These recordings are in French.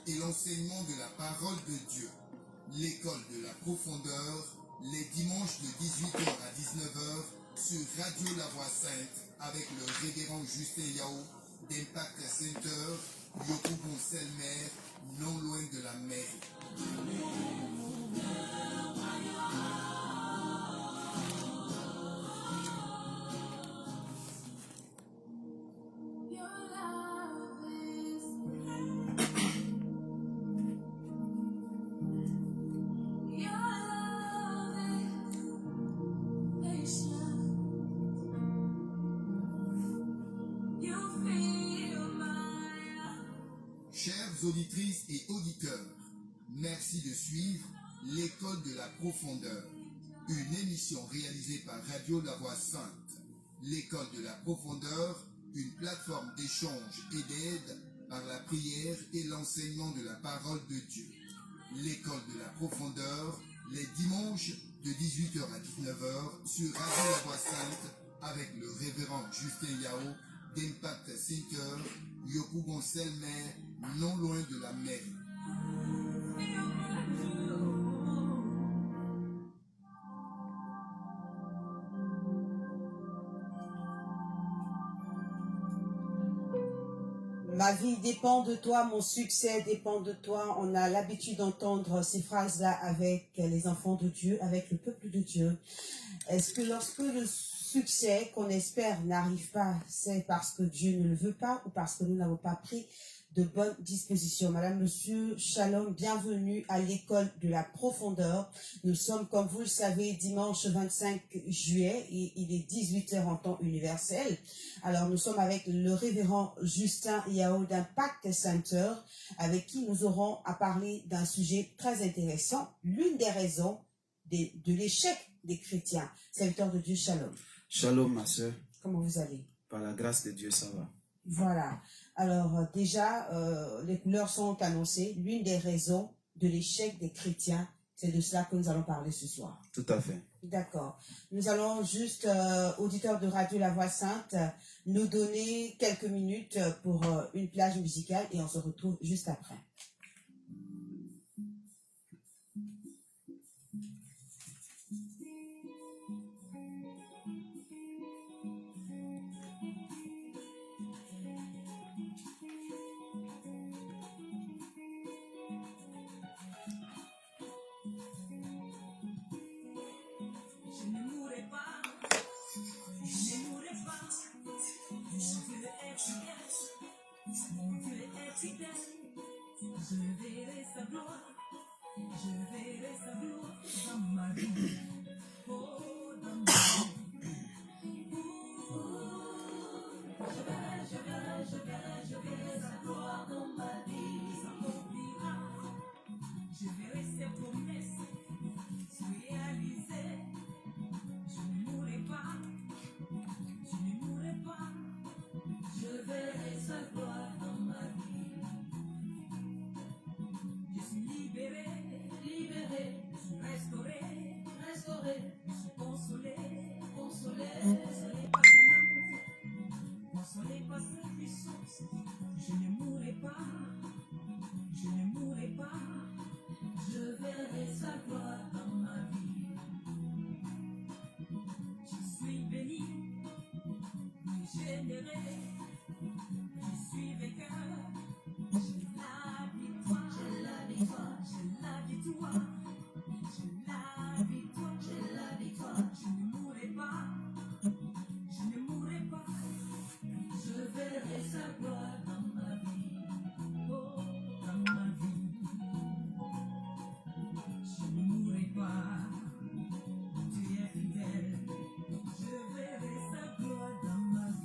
et l'enseignement de la parole de Dieu. L'école de la profondeur, les dimanches de 18h à 19h sur Radio La Voix Sainte avec le révérend Justin Yao d'Impact Center, Yokubon Selmer, non loin de la mer. Chères auditrices et auditeurs, merci de suivre l'école de la profondeur, une émission réalisée par Radio La Voix Sainte. L'école de la profondeur, une plateforme d'échange et d'aide par la prière et l'enseignement de la parole de Dieu. L'école de la profondeur, les dimanches de 18h à 19h sur Radio La Voix Sainte avec le révérend Justin Yao d'Impact Center, Yokubon Selmer, non loin de la mer. Ma vie dépend de toi, mon succès dépend de toi. On a l'habitude d'entendre ces phrases-là avec les enfants de Dieu, avec le peuple de Dieu. Est-ce que lorsque le succès qu'on espère n'arrive pas, c'est parce que Dieu ne le veut pas ou parce que nous n'avons pas pris de bonnes dispositions? Madame, monsieur, shalom, bienvenue à l'école de la profondeur. Nous sommes, comme vous le savez, dimanche 25 juillet et il est 18h en temps universel. Alors, nous sommes avec le révérend Justin Yao d'Impact Center, avec qui nous aurons à parler d'un sujet très intéressant, l'une des raisons de l'échec des chrétiens. Serviteur de Dieu, shalom. Shalom, ma soeur. Comment vous allez? Par la grâce de Dieu, ça va. Voilà. Alors, déjà, les couleurs sont annoncées. L'une des raisons de l'échec des chrétiens, c'est de cela que nous allons parler ce soir. Tout à fait. D'accord. Nous allons juste, auditeurs de Radio La Voix Sainte, nous donner quelques minutes pour une plage musicale et on se retrouve juste après. Je verrai sa gloire dans ma vie, oh dans ma vie. Je verrai sa gloire dans ma vie, s'accomplira. Je verrai ses promesses se réaliser. Je ne mourrai pas, je verrai sa gloire dans ma vie. Je suis libéré, je suis restauré, je suis consolé par son amour, consolé par sa puissance. Je ne mourrai pas, je verrai sa gloire dans ma vie. Je suis béni, régénéré, je suis vainqueur. J'ai la victoire, je ne mourrai pas, je verrai sa gloire dans ma vie, oh, dans ma vie, je ne mourrai pas, tu es fidèle, je verrai sa gloire dans ma vie.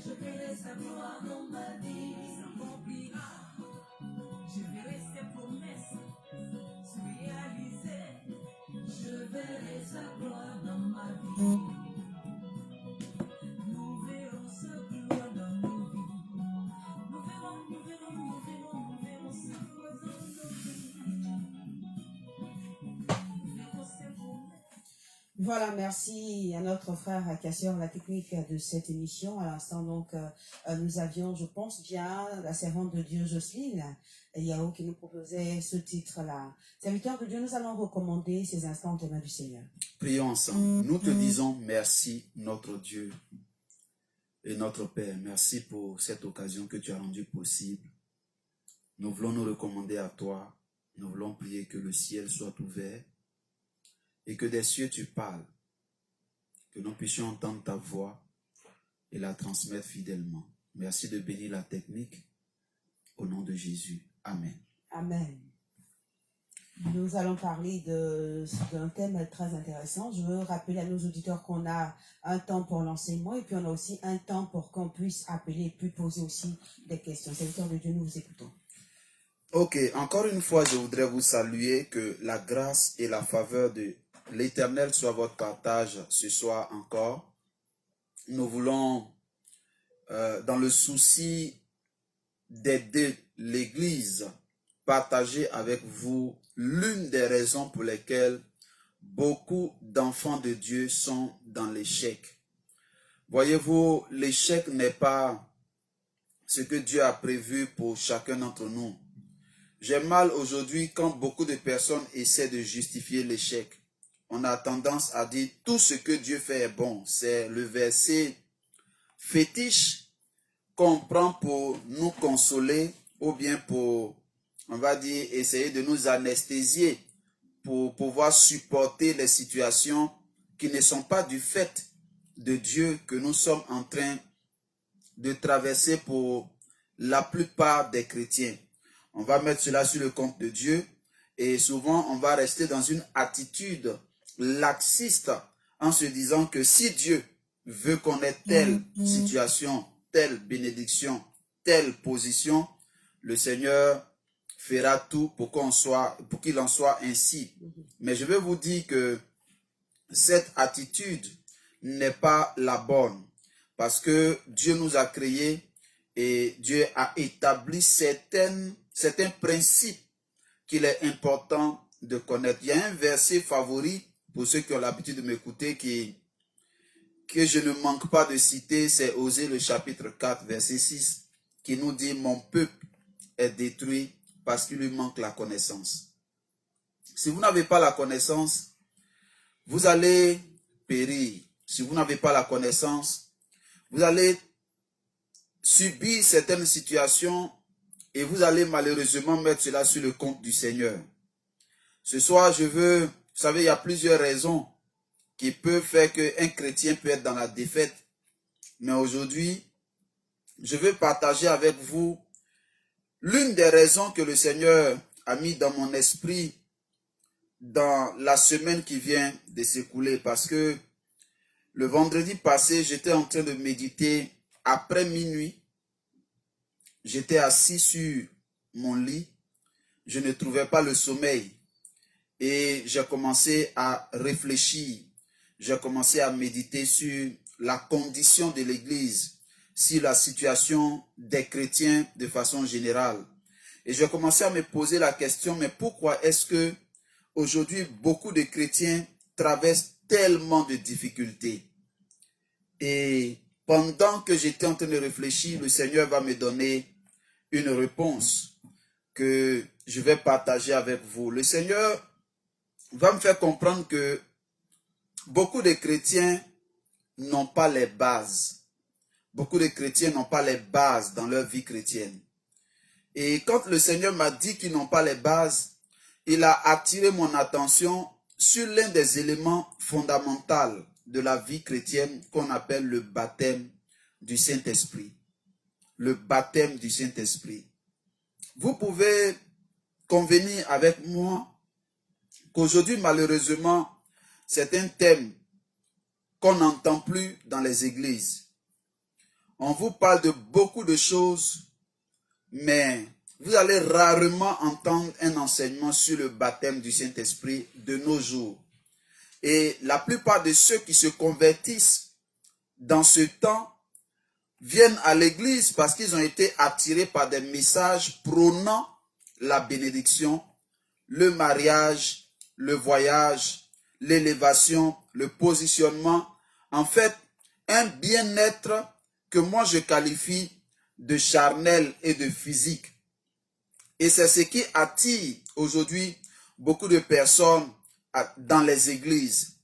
Je verrai sa gloire dans ma vie, s'accomplira. Voilà, merci à notre frère Cassior, la technique de cette émission. À l'instant, donc, nous avions, je pense bien, la servante de Dieu Jocelyne Yao qui nous proposait ce titre-là. Serviteur de Dieu, nous allons recommander ces instants aux mains du Seigneur. Prions ensemble. Nous te disons merci, notre Dieu et notre Père. Merci pour cette occasion que tu as rendue possible. Nous voulons nous recommander à toi. Nous voulons prier que le ciel soit ouvert et que des cieux tu parles, que nous puissions entendre ta voix et la transmettre fidèlement. Merci de bénir la technique au nom de Jésus. Amen. Amen. Nous allons parler d'un thème très intéressant. Je veux rappeler à nos auditeurs qu'on a un temps pour l'enseignement et puis on a aussi un temps pour qu'on puisse appeler et puis poser aussi des questions. Serviteur de Dieu, nous vous écoutons. Ok, encore une fois, je voudrais vous saluer, que la grâce et la faveur de l'Éternel soit votre partage ce soir encore. Nous voulons, dans le souci d'aider l'Église, partager avec vous l'une des raisons pour lesquelles beaucoup d'enfants de Dieu sont dans l'échec. Voyez-vous, l'échec n'est pas ce que Dieu a prévu pour chacun d'entre nous. J'ai mal aujourd'hui quand beaucoup de personnes essaient de justifier l'échec. On a tendance à dire tout ce que Dieu fait est bon. C'est le verset fétiche qu'on prend pour nous consoler ou bien pour, on va dire, essayer de nous anesthésier pour pouvoir supporter les situations qui ne sont pas du fait de Dieu que nous sommes en train de traverser pour la plupart des chrétiens. On va mettre cela sur le compte de Dieu et souvent on va rester dans une attitude laxiste en se disant que si Dieu veut qu'on ait telle situation, telle bénédiction, telle position, le Seigneur fera tout pour qu'il en soit ainsi. Mais je veux vous dire que cette attitude n'est pas la bonne parce que Dieu nous a créés et Dieu a établi certains principes qu'il est important de connaître. Il y a un verset favori pour ceux qui ont l'habitude de m'écouter que je ne manque pas de citer, c'est Osée le chapitre 4 verset 6 qui nous dit « Mon peuple est détruit parce qu'il lui manque la connaissance ». Si vous n'avez pas la connaissance, vous allez périr. Si vous n'avez pas la connaissance, vous allez subir certaines situations et vous allez malheureusement mettre cela sur le compte du Seigneur. Ce soir, vous savez, il y a plusieurs raisons qui peuvent faire qu'un chrétien peut être dans la défaite. Mais aujourd'hui, je veux partager avec vous l'une des raisons que le Seigneur a mis dans mon esprit dans la semaine qui vient de s'écouler. Parce que le vendredi passé, j'étais en train de méditer après minuit. J'étais assis sur mon lit. Je ne trouvais pas le sommeil. Et j'ai commencé à réfléchir. J'ai commencé à méditer sur la condition de l'Église, sur la situation des chrétiens de façon générale. Et j'ai commencé à me poser la question, mais pourquoi est-ce que aujourd'hui beaucoup de chrétiens traversent tellement de difficultés? Et pendant que j'étais en train de réfléchir, le Seigneur va me donner une réponse que je vais partager avec vous. Le Seigneur va me faire comprendre que beaucoup de chrétiens n'ont pas les bases. Beaucoup de chrétiens n'ont pas les bases dans leur vie chrétienne. Et quand le Seigneur m'a dit qu'ils n'ont pas les bases, il a attiré mon attention sur l'un des éléments fondamentaux de la vie chrétienne qu'on appelle le baptême du Saint-Esprit. Le baptême du Saint-Esprit. Vous pouvez convenir avec moi qu'aujourd'hui, malheureusement, c'est un thème qu'on n'entend plus dans les églises. On vous parle de beaucoup de choses, mais vous allez rarement entendre un enseignement sur le baptême du Saint-Esprit de nos jours. Et la plupart de ceux qui se convertissent dans ce temps viennent à l'église parce qu'ils ont été attirés par des messages prônant la bénédiction, le mariage, le voyage, l'élévation, le positionnement. En fait, un bien-être que moi je qualifie de charnel et de physique. Et c'est ce qui attire aujourd'hui beaucoup de personnes dans les églises.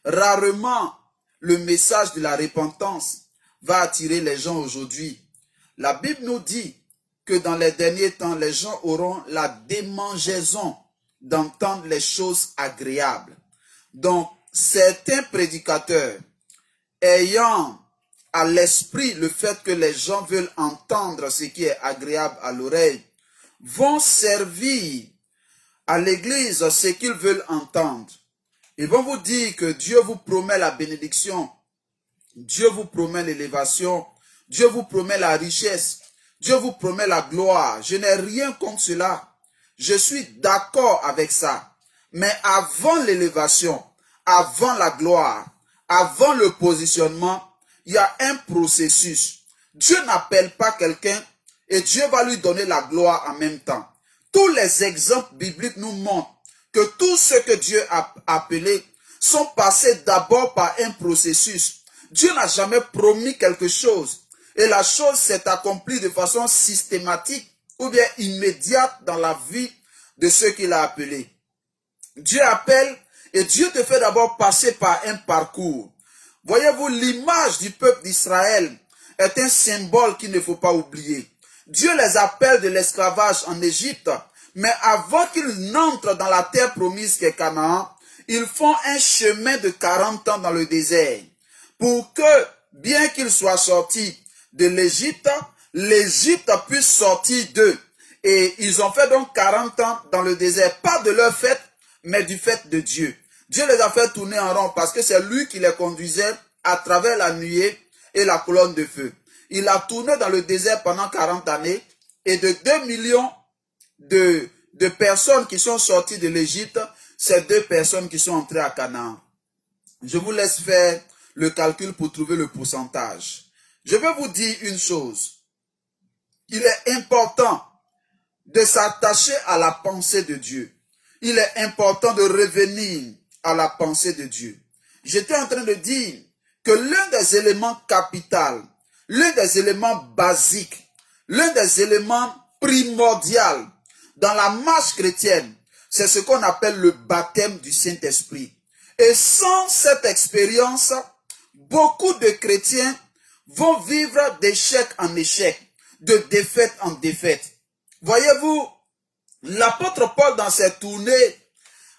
Rarement, le message de la repentance va attirer les gens aujourd'hui. La Bible nous dit que dans les derniers temps, les gens auront la démangeaison d'entendre les choses agréables. Donc, certains prédicateurs, ayant à l'esprit le fait que les gens veulent entendre ce qui est agréable à l'oreille, vont servir à l'église ce qu'ils veulent entendre. Ils vont vous dire que Dieu vous promet la bénédiction, Dieu vous promet l'élévation, Dieu vous promet la richesse, Dieu vous promet la gloire. Je n'ai rien contre cela. Je suis d'accord avec ça. Mais avant l'élévation, avant la gloire, avant le positionnement, il y a un processus. Dieu n'appelle pas quelqu'un et Dieu va lui donner la gloire en même temps. Tous les exemples bibliques nous montrent que tous ceux que Dieu a appelés sont passés d'abord par un processus. Dieu n'a jamais promis quelque chose et la chose s'est accomplie de façon systématique ou bien immédiate dans la vie de ceux qu'il a appelés. Dieu appelle et Dieu te fait d'abord passer par un parcours. Voyez-vous, l'image du peuple d'Israël est un symbole qu'il ne faut pas oublier. Dieu les appelle de l'esclavage en Égypte, mais avant qu'ils n'entrent dans la terre promise qu'est Canaan, ils font un chemin de 40 ans dans le désert pour que, bien qu'ils soient sortis de l'Égypte, l'Égypte puisse sortir d'eux. Et ils ont fait donc 40 ans dans le désert, pas de leur fait, mais du fait de Dieu. Dieu les a fait tourner en rond parce que c'est lui qui les conduisait à travers la nuée et la colonne de feu. Il a tourné dans le désert pendant 40 années et de 2 millions de personnes qui sont sorties de l'Égypte, c'est 2 personnes qui sont entrées à Canaan. Je vous laisse faire le calcul pour trouver le pourcentage. Je vais vous dire une chose. Il est important de s'attacher à la pensée de Dieu. Il est important de revenir à la pensée de Dieu. J'étais en train de dire que l'un des éléments capitaux, l'un des éléments basiques, l'un des éléments primordiaux dans la marche chrétienne, c'est ce qu'on appelle le baptême du Saint-Esprit. Et sans cette expérience, beaucoup de chrétiens vont vivre d'échec en échec, de défaite en défaite. Voyez-vous, l'apôtre Paul dans ses tournées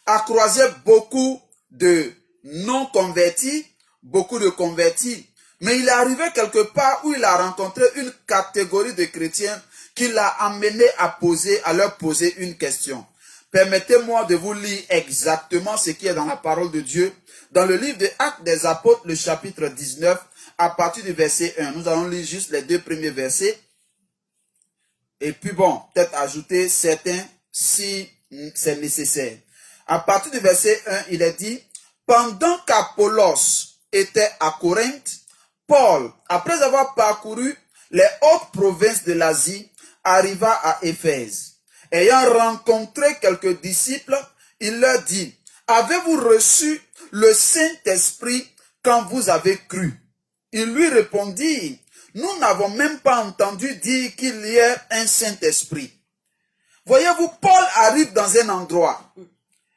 a croisé beaucoup de non-convertis, beaucoup de convertis. Mais il est arrivé quelque part où il a rencontré une catégorie de chrétiens qui l'a amené à leur poser une question. Permettez-moi de vous lire exactement ce qui est dans la parole de Dieu. Dans le livre des Actes des Apôtres, le chapitre 19, à partir du verset 1. Nous allons lire juste les 2 premiers versets. Et puis bon, peut-être ajouter certains si c'est nécessaire. À partir du verset 1, il est dit, pendant qu'Apollos était à Corinthe, Paul, après avoir parcouru les hautes provinces de l'Asie, arriva à Éphèse. Ayant rencontré quelques disciples, il leur dit, avez-vous reçu le Saint-Esprit quand vous avez cru? Ils lui répondirent, nous n'avons même pas entendu dire qu'il y ait un Saint-Esprit. Voyez-vous, Paul arrive dans un endroit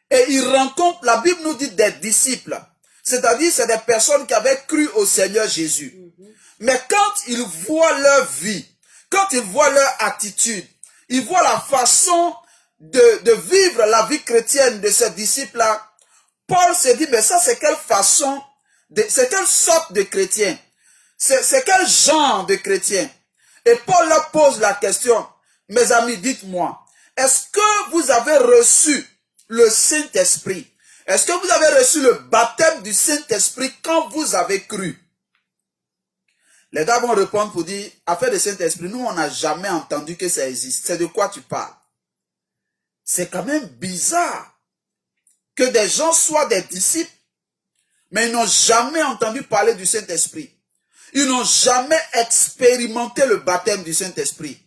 et il rencontre, la Bible nous dit des disciples. C'est-à-dire, c'est des personnes qui avaient cru au Seigneur Jésus. Mais quand ils voient leur vie, quand ils voient leur attitude, ils voient la façon de vivre la vie chrétienne de ces disciples-là, Paul se dit, mais ça c'est quelle façon, c'est quelle sorte de chrétien? C'est quel genre de chrétien? Et Paul leur pose la question, mes amis, dites-moi, est-ce que vous avez reçu le Saint-Esprit? Est-ce que vous avez reçu le baptême du Saint-Esprit quand vous avez cru? Les gars vont répondre pour dire, affaire de Saint-Esprit, nous on n'a jamais entendu que ça existe. C'est de quoi tu parles? C'est quand même bizarre que des gens soient des disciples, mais ils n'ont jamais entendu parler du Saint-Esprit. ils n'ont jamais expérimenté le baptême du Saint-Esprit.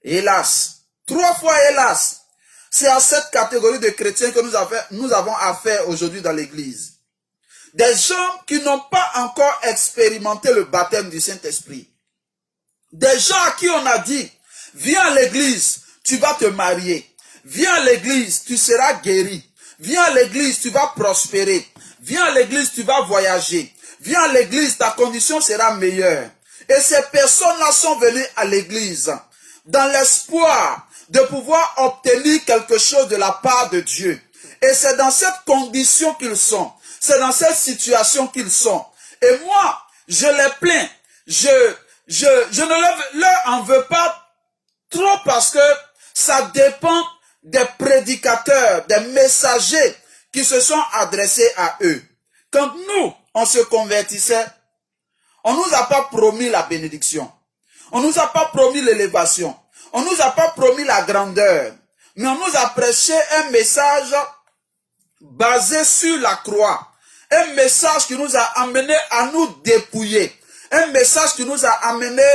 Hélas, 3 fois hélas, c'est à cette catégorie de chrétiens que nous avons affaire aujourd'hui dans l'église. Des gens qui n'ont pas encore expérimenté le baptême du Saint-Esprit. Des gens à qui on a dit, viens à l'église, tu vas te marier. Viens à l'église, tu seras guéri. Viens à l'église, tu vas prospérer. Viens à l'église, tu vas voyager. Viens à l'église, ta condition sera meilleure. Et ces personnes-là sont venues à l'église dans l'espoir de pouvoir obtenir quelque chose de la part de Dieu. Et c'est dans cette condition qu'ils sont. C'est dans cette situation qu'ils sont. Et moi, je les plains. Je ne leur en veux pas trop parce que ça dépend des prédicateurs, des messagers qui se sont adressés à eux. Quand nous, on se convertissait, on nous a pas promis la bénédiction. On nous a pas promis l'élévation. On nous a pas promis la grandeur. Mais on nous a prêché un message basé sur la croix. Un message qui nous a amené à nous dépouiller. Un message qui nous a amené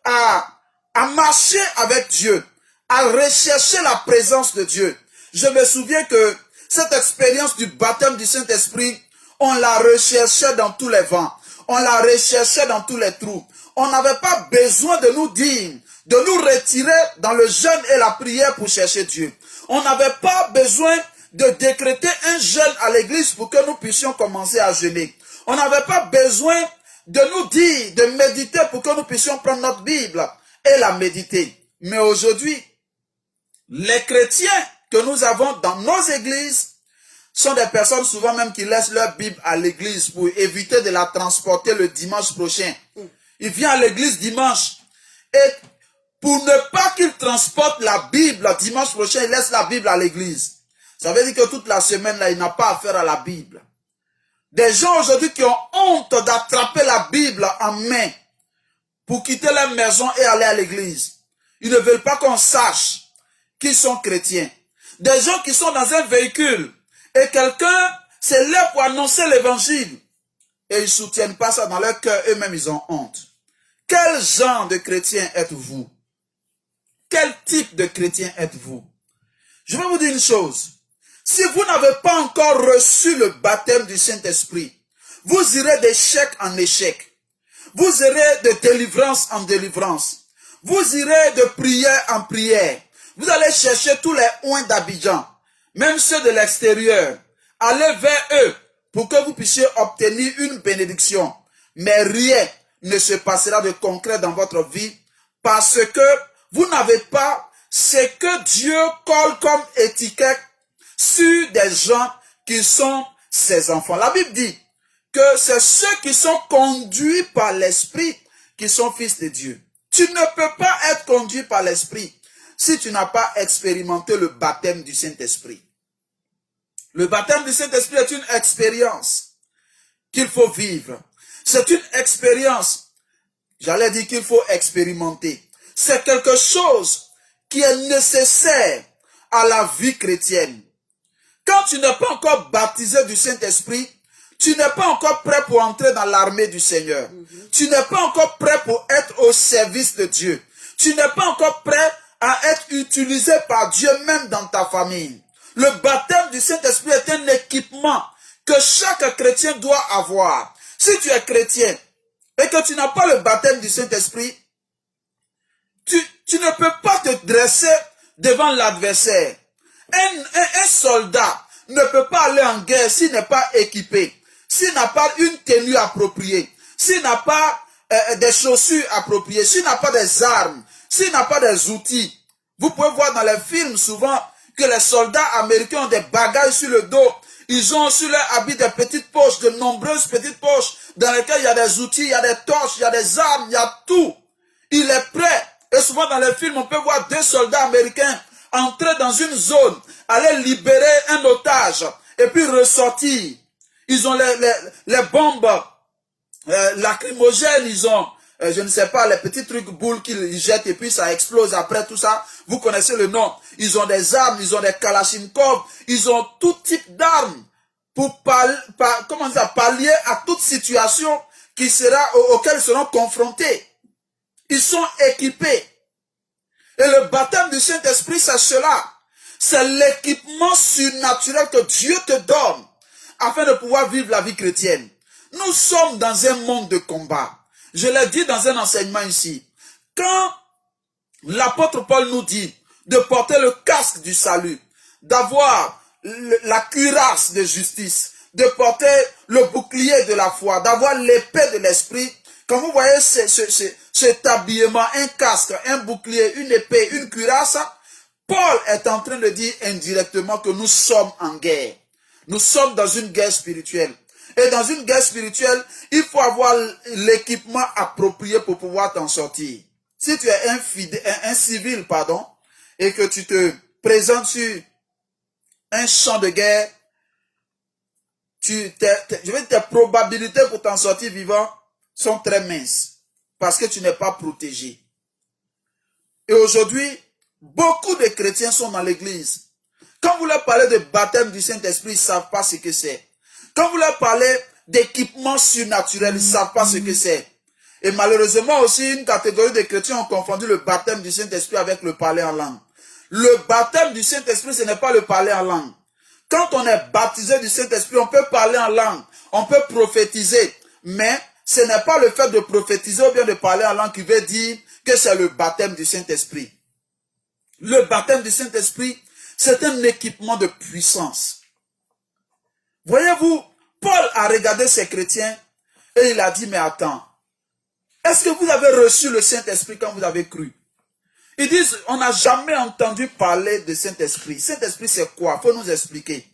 à marcher avec Dieu, à rechercher la présence de Dieu. Je me souviens que cette expérience du baptême du Saint-Esprit, on la recherchait dans tous les vents. On la recherchait dans tous les trous. On n'avait pas besoin de nous dire, de nous retirer dans le jeûne et la prière pour chercher Dieu. On n'avait pas besoin de décréter un jeûne à l'église pour que nous puissions commencer à jeûner. On n'avait pas besoin de nous dire, de méditer pour que nous puissions prendre notre Bible et la méditer. Mais aujourd'hui, les chrétiens que nous avons dans nos églises sont des personnes souvent même qui laissent leur Bible à l'église pour éviter de la transporter le dimanche prochain. Il vient à l'église dimanche et pour ne pas qu'il transporte la Bible dimanche prochain, il laisse la Bible à l'église. Ça veut dire que toute la semaine là, il n'a pas affaire à la Bible. Des gens aujourd'hui qui ont honte d'attraper la Bible en main pour quitter leur maison et aller à l'église. Ils ne veulent pas qu'on sache qu'ils sont chrétiens. Des gens qui sont dans un véhicule et quelqu'un c'est là pour annoncer l'évangile. Et ils ne soutiennent pas ça dans leur cœur, eux-mêmes ils ont honte. Quel genre de chrétien êtes-vous? Quel type de chrétien êtes-vous? Je vais vous dire une chose. Si vous n'avez pas encore reçu le baptême du Saint-Esprit, vous irez d'échec en échec. Vous irez de délivrance en délivrance. Vous irez de prière en prière. Vous allez chercher tous les oints d'Abidjan, même ceux de l'extérieur. Allez vers eux pour que vous puissiez obtenir une bénédiction. Mais rien ne se passera de concret dans votre vie parce que vous n'avez pas ce que Dieu colle comme étiquette sur des gens qui sont ses enfants. La Bible dit que c'est ceux qui sont conduits par l'Esprit qui sont fils de Dieu. Tu ne peux pas être conduit par l'Esprit si tu n'as pas expérimenté le baptême du Saint-Esprit. Le baptême du Saint-Esprit est une expérience qu'il faut vivre. C'est une expérience, j'allais dire qu'il faut expérimenter. C'est quelque chose qui est nécessaire à la vie chrétienne. Quand tu n'es pas encore baptisé du Saint-Esprit, tu n'es pas encore prêt pour entrer dans l'armée du Seigneur. Tu n'es pas encore prêt pour être au service de Dieu. Tu n'es pas encore prêt à être utilisé par Dieu même dans ta famille. Le baptême du Saint-Esprit est un équipement que chaque chrétien doit avoir. Si tu es chrétien et que tu n'as pas le baptême du Saint-Esprit, tu ne peux pas te dresser devant l'adversaire. Un soldat ne peut pas aller en guerre s'il n'est pas équipé, s'il n'a pas une tenue appropriée, s'il n'a pas des chaussures appropriées, s'il n'a pas des armes, s'il n'a pas des outils. Vous pouvez voir dans les films souvent que les soldats américains ont des bagages sur le dos. Ils ont sur leur habit des petites poches, de nombreuses petites poches dans lesquelles il y a des outils, il y a des torches, il y a des armes, il y a tout. Il est prêt. Et souvent dans les films, on peut voir 2 soldats américains entrer dans une zone, aller libérer un otage et puis ressortir. Ils ont les bombes lacrymogènes, ils ont, je ne sais pas, les petits trucs boules qu'ils jettent et puis ça explose après tout ça. Vous connaissez le nom. Ils ont des armes, ils ont des kalachnikovs, ils ont tout type d'armes pour pallier à toute situation auxquels ils seront confrontés. Ils sont équipés. Et le baptême du Saint-Esprit, c'est cela. C'est l'équipement surnaturel que Dieu te donne afin de pouvoir vivre la vie chrétienne. Nous sommes dans un monde de combat. Je l'ai dit dans un enseignement ici. Quand l'apôtre Paul nous dit de porter le casque du salut, d'avoir la cuirasse de justice, de porter le bouclier de la foi, d'avoir l'épée de l'esprit, quand vous voyez cet habillement, un casque, un bouclier, une épée, une cuirasse, Paul est en train de dire indirectement que nous sommes en guerre. Nous sommes dans une guerre spirituelle. Et dans une guerre spirituelle, il faut avoir l'équipement approprié pour pouvoir t'en sortir. Si tu es un civil, et que tu te présentes sur un champ de guerre, tes probabilités pour t'en sortir vivant sont très minces. Parce que tu n'es pas protégé. Et aujourd'hui, beaucoup de chrétiens sont dans l'église. Quand vous leur parlez de baptême du Saint-Esprit, ils ne savent pas ce que c'est. Quand vous leur parlez d'équipement surnaturel, ils ne savent pas ce que c'est. Et malheureusement aussi, une catégorie de chrétiens ont confondu le baptême du Saint-Esprit avec le parler en langue. Le baptême du Saint-Esprit, ce n'est pas le parler en langue. Quand on est baptisé du Saint-Esprit, on peut parler en langue, on peut prophétiser. Mais ce n'est pas le fait de prophétiser ou bien de parler en langue qui veut dire que c'est le baptême du Saint-Esprit. Le baptême du Saint-Esprit, c'est un équipement de puissance. Voyez-vous, Paul a regardé ces chrétiens et il a dit, mais attends, est-ce que vous avez reçu le Saint-Esprit quand vous avez cru? Ils disent, on n'a jamais entendu parler de Saint-Esprit. Saint-Esprit, c'est quoi? Il faut nous expliquer.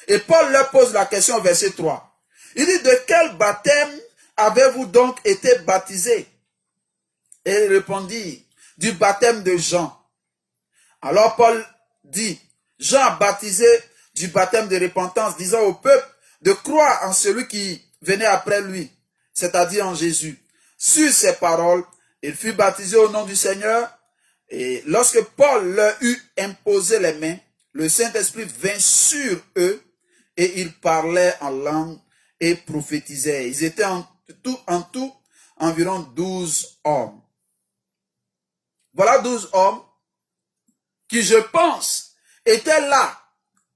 Et Paul leur pose la question au verset 3. Il dit, de quel baptême avez-vous donc été baptisés? Et ils répondirent, du baptême de Jean. Alors Paul dit, Jean a baptisé du baptême de repentance, disant au peuple de croire en celui qui venait après lui, c'est-à-dire en Jésus. Sur ces paroles, il fut baptisé au nom du Seigneur. Et lorsque Paul leur eut imposé les mains, le Saint-Esprit vint sur eux et ils parlaient en langue et prophétisaient. Ils étaient en tout environ 12 hommes. Voilà 12 hommes qui, je pense, étaient là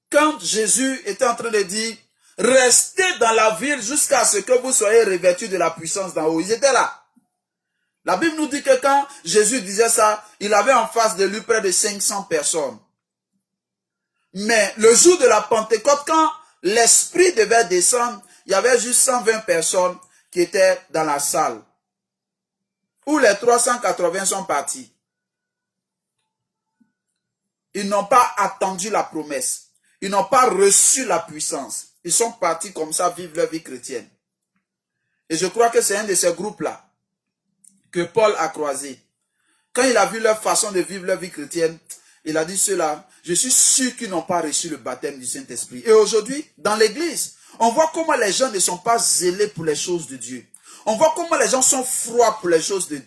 quand Jésus était en train de dire « Restez dans la ville jusqu'à ce que vous soyez revêtus de la puissance d'en haut ». Ils étaient là. La Bible nous dit que quand Jésus disait ça, il avait en face de lui près de 500 personnes. Mais le jour de la Pentecôte, quand l'Esprit devait descendre, il y avait juste 120 personnes qui étaient dans la salle. Où les 380 sont partis. Ils n'ont pas attendu la promesse. Ils n'ont pas reçu la puissance. Ils sont partis comme ça vivre leur vie chrétienne. Et je crois que c'est un de ces groupes-là que Paul a croisé. Quand il a vu leur façon de vivre leur vie chrétienne, il a dit cela, je suis sûr qu'ils n'ont pas reçu le baptême du Saint-Esprit. Et aujourd'hui, dans l'église, on voit comment les gens ne sont pas zélés pour les choses de Dieu. On voit comment les gens sont froids pour les choses de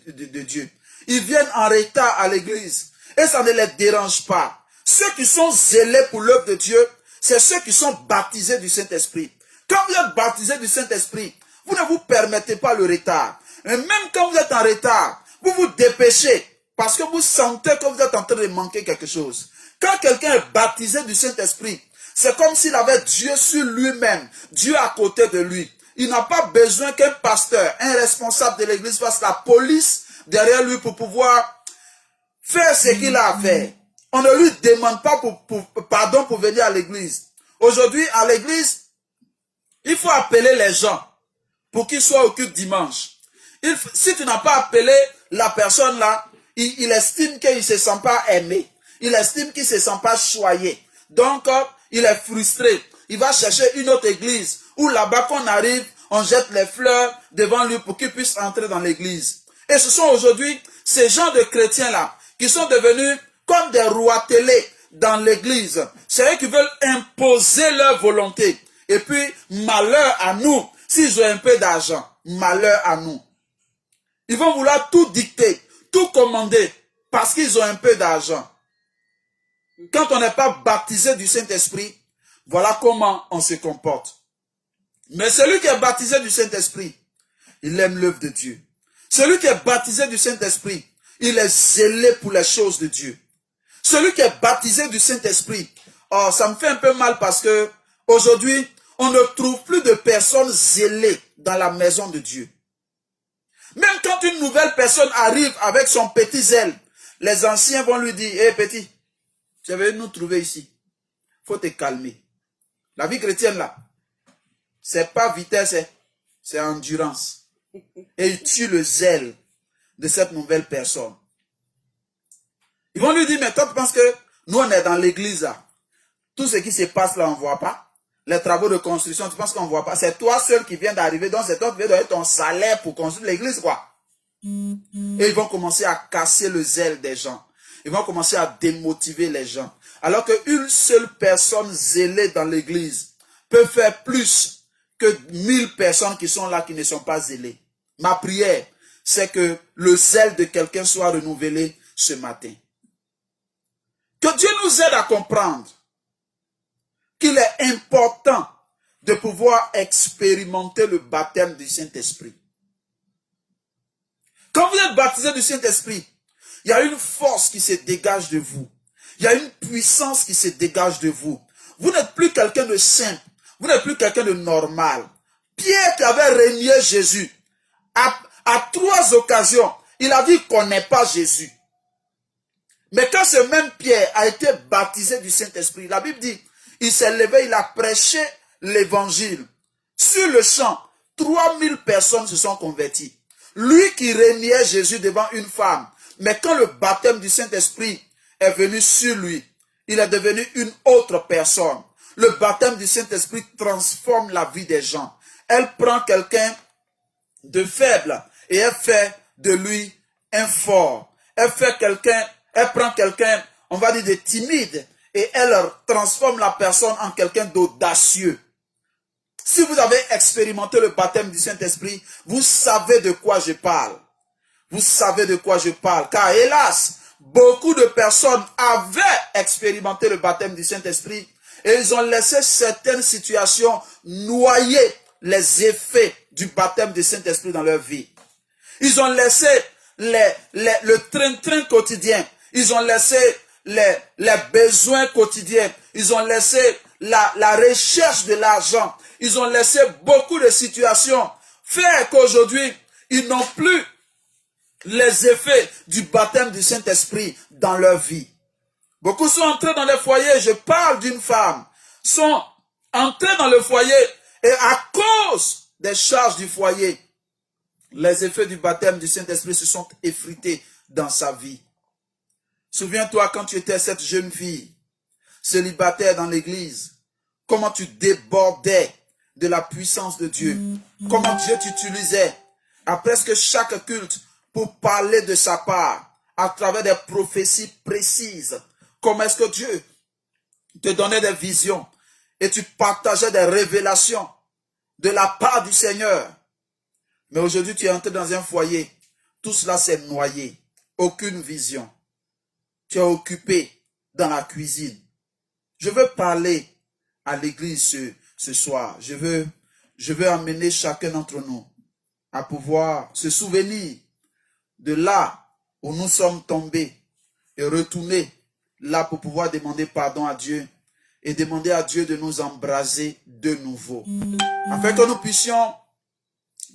Dieu. Ils viennent en retard à l'église et ça ne les dérange pas. Ceux qui sont zélés pour l'œuvre de Dieu, c'est ceux qui sont baptisés du Saint-Esprit. Quand vous êtes baptisés du Saint-Esprit, vous ne vous permettez pas le retard. Et même quand vous êtes en retard, vous vous dépêchez parce que vous sentez que vous êtes en train de manquer quelque chose. Quand quelqu'un est baptisé du Saint-Esprit, c'est comme s'il avait Dieu sur lui-même, Dieu à côté de lui. Il n'a pas besoin qu'un pasteur, un responsable de l'église fasse la police derrière lui pour pouvoir faire ce qu'il a à faire. On ne lui demande pas pardon pour venir à l'église. Aujourd'hui, à l'église, il faut appeler les gens pour qu'ils soient au culte dimanche. Si tu n'as pas appelé la personne là, il estime qu'il ne se sent pas aimé. Il estime qu'il ne se sent pas choyé. Donc, il est frustré. Il va chercher une autre église où là-bas, quand on arrive, on jette les fleurs devant lui pour qu'il puisse entrer dans l'église. Et ce sont aujourd'hui ces gens de chrétiens-là qui sont devenus comme des rois télé dans l'église. C'est eux qui veulent imposer leur volonté. Et puis, malheur à nous, s'ils ont un peu d'argent, malheur à nous. Ils vont vouloir tout dicter, tout commander, parce qu'ils ont un peu d'argent. Quand on n'est pas baptisé du Saint-Esprit, voilà comment on se comporte. Mais celui qui est baptisé du Saint-Esprit, il aime l'œuvre de Dieu. Celui qui est baptisé du Saint-Esprit, il est zélé pour les choses de Dieu. Celui qui est baptisé du Saint-Esprit, oh, ça me fait un peu mal parce que aujourd'hui, on ne trouve plus de personnes zélées dans la maison de Dieu. Même quand une nouvelle personne arrive avec son petit zèle, les anciens vont lui dire, hé petit, tu es venu nous trouver ici. Il faut te calmer. La vie chrétienne là, c'est pas vitesse, c'est endurance. Et il tue le zèle de cette nouvelle personne. Ils vont lui dire, mais toi tu penses que nous on est dans l'église là. Tout ce qui se passe là, on ne voit pas. Les travaux de construction, tu penses qu'on ne voit pas. C'est toi seul qui viens d'arriver. Donc c'est toi qui viens donner ton salaire pour construire l'église, quoi. Et ils vont commencer à casser le zèle des gens. Ils vont commencer à démotiver les gens. Alors qu'une seule personne zélée dans l'église peut faire plus que 1000 personnes qui sont là qui ne sont pas zélées. Ma prière, c'est que le zèle de quelqu'un soit renouvelé ce matin. Que Dieu nous aide à comprendre qu'il est important de pouvoir expérimenter le baptême du Saint-Esprit. Quand vous êtes baptisé du Saint-Esprit, il y a une force qui se dégage de vous. Il y a une puissance qui se dégage de vous. Vous n'êtes plus quelqu'un de simple. Vous n'êtes plus quelqu'un de normal. Pierre qui avait renié Jésus, à 3 occasions, il a dit qu'on n'est pas Jésus. Mais quand ce même Pierre a été baptisé du Saint-Esprit, la Bible dit, il s'est levé, il a prêché l'évangile. Sur le champ, 3000 personnes se sont converties. Lui qui régnait Jésus devant une femme. Mais quand le baptême du Saint-Esprit est venu sur lui, il est devenu une autre personne. Le baptême du Saint-Esprit transforme la vie des gens. Elle prend quelqu'un de faible et elle fait de lui un fort. Elle prend quelqu'un, on va dire, de timide et elle transforme la personne en quelqu'un d'audacieux. Si vous avez expérimenté le baptême du Saint-Esprit, vous savez de quoi je parle. Vous savez de quoi je parle. Car hélas, beaucoup de personnes avaient expérimenté le baptême du Saint-Esprit et ils ont laissé certaines situations noyer les effets du baptême du Saint-Esprit dans leur vie. Ils ont laissé le train-train quotidien. Ils ont laissé les besoins quotidiens. Ils ont laissé la recherche de l'argent. Ils ont laissé beaucoup de situations faire qu'aujourd'hui, ils n'ont plus les effets du baptême du Saint-Esprit dans leur vie. Beaucoup sont entrés dans les foyers, je parle d'une femme, sont entrés dans le foyer et à cause des charges du foyer, les effets du baptême du Saint-Esprit se sont effrités dans sa vie. Souviens-toi quand tu étais cette jeune fille, célibataire dans l'église, comment tu débordais de la puissance de Dieu, comment Dieu t'utilisait à presque chaque culte pour parler de sa part à travers des prophéties précises. Comment est-ce que Dieu te donnait des visions et tu partageais des révélations de la part du Seigneur. Mais aujourd'hui, tu es entré dans un foyer. Tout cela s'est noyé. Aucune vision. Tu es occupé dans la cuisine. Je veux parler à l'église ce soir. Je veux amener chacun d'entre nous à pouvoir se souvenir de là où nous sommes tombés et retourner là pour pouvoir demander pardon à Dieu et demander à Dieu de nous embraser de nouveau. Afin que nous puissions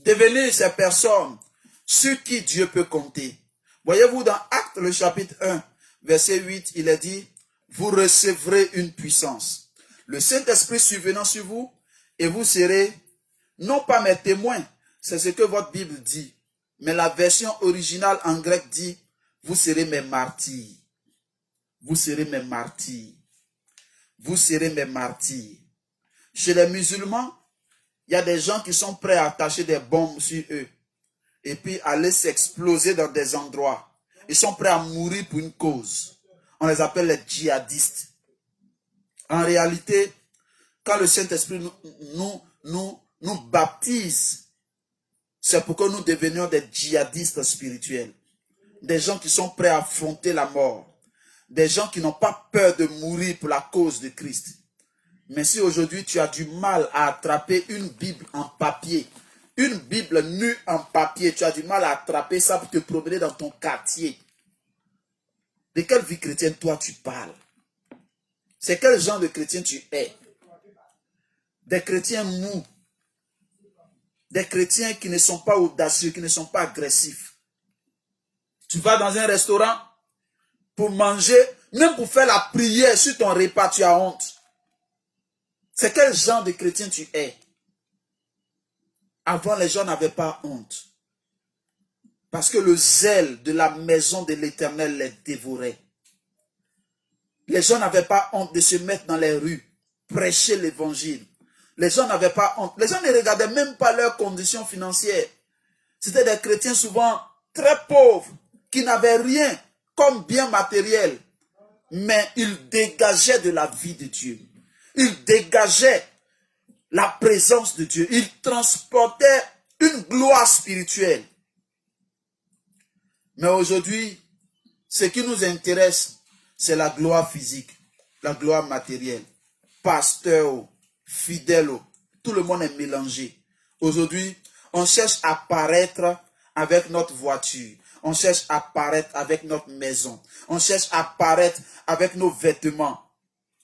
devenir ces personnes sur qui Dieu peut compter. Voyez-vous dans Actes le chapitre 1, verset 8, il est dit, vous recevrez une puissance. Le Saint-Esprit survenant sur vous et vous serez non pas mes témoins, c'est ce que votre Bible dit, mais la version originale en grec dit, vous serez mes martyrs. Vous serez mes martyrs. Vous serez mes martyrs. Chez les musulmans, il y a des gens qui sont prêts à attacher des bombes sur eux et puis aller s'exploser dans des endroits. Ils sont prêts à mourir pour une cause. On les appelle les djihadistes. En réalité, quand le Saint-Esprit nous baptise, c'est pour que nous devenions des djihadistes spirituels. Des gens qui sont prêts à affronter la mort. Des gens qui n'ont pas peur de mourir pour la cause de Christ. Mais si aujourd'hui tu as du mal à attraper une Bible en papier, Une Bible nue en papier, tu as du mal à attraper ça pour te promener dans ton quartier. De quelle vie chrétienne toi tu parles? C'est quel genre de chrétien tu es? Des chrétiens mous. Des chrétiens qui ne sont pas audacieux, qui ne sont pas agressifs. Tu vas dans un restaurant pour manger, même pour faire la prière sur ton repas, tu as honte. C'est quel genre de chrétien tu es? Avant, les gens n'avaient pas honte. Parce que le zèle de la maison de l'Éternel les dévorait. Les gens n'avaient pas honte de se mettre dans les rues, prêcher l'évangile. Les gens n'avaient pas honte. Les gens ne regardaient même pas leurs conditions financières. C'était des chrétiens souvent très pauvres, qui n'avaient rien comme bien matériel. Mais ils dégageaient de la vie de Dieu. Ils dégageaient la présence de Dieu. Ils transportaient une gloire spirituelle. Mais aujourd'hui, ce qui nous intéresse, c'est la gloire physique, la gloire matérielle. Pasteur, fidèle, tout le monde est mélangé. Aujourd'hui, on cherche à paraître avec notre voiture. On cherche à paraître avec notre maison. On cherche à paraître avec nos vêtements.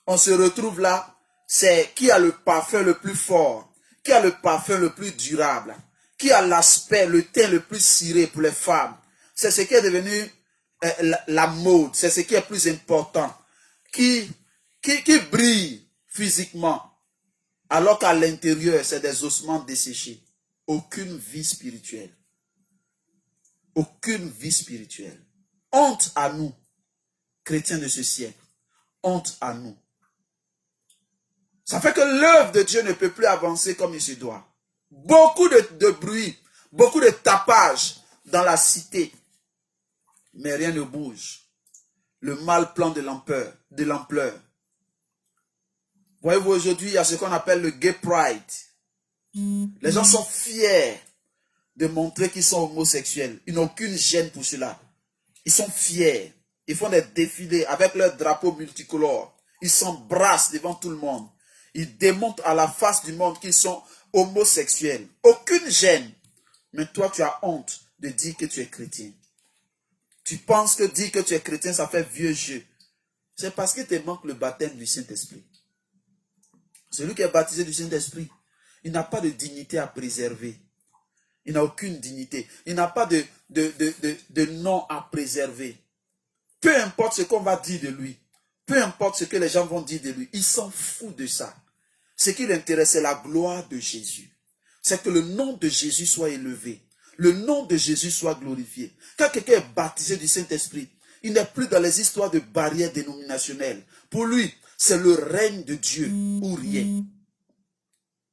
On se retrouve là, c'est qui a le parfum le plus fort, qui a le parfum le plus durable, qui a l'aspect, le teint le plus ciré pour les femmes. C'est ce qui est devenu la mode, c'est ce qui est plus important, qui brille physiquement, alors qu'à l'intérieur, c'est des ossements desséchés. Aucune vie spirituelle. Aucune vie spirituelle. Honte à nous, chrétiens de ce siècle. Honte à nous. Ça fait que l'œuvre de Dieu ne peut plus avancer comme il se doit. Beaucoup de bruit, beaucoup de tapage dans la cité. Mais rien ne bouge. Le mal prend de l'ampleur. Voyez-vous, aujourd'hui, il y a ce qu'on appelle le gay pride. Les gens sont fiers de montrer qu'ils sont homosexuels. Ils n'ont aucune gêne pour cela. Ils sont fiers. Ils font des défilés avec leurs drapeaux multicolores. Ils s'embrassent devant tout le monde. Ils démontrent à la face du monde qu'ils sont homosexuels. Aucune gêne. Mais toi, tu as honte de dire que tu es chrétien. Tu penses que dire que tu es chrétien, ça fait vieux jeu. C'est parce que te manque le baptême du Saint-Esprit. Celui qui est baptisé du Saint-Esprit, il n'a pas de dignité à préserver. Il n'a aucune dignité. Il n'a pas de nom à préserver. Peu importe ce qu'on va dire de lui. Peu importe ce que les gens vont dire de lui. Il s'en fout de ça. Ce qui l'intéresse, c'est la gloire de Jésus. C'est que le nom de Jésus soit élevé. Le nom de Jésus soit glorifié. Quand quelqu'un est baptisé du Saint-Esprit, il n'est plus dans les histoires de barrières dénominationnelles. Pour lui, c'est le règne de Dieu ou rien.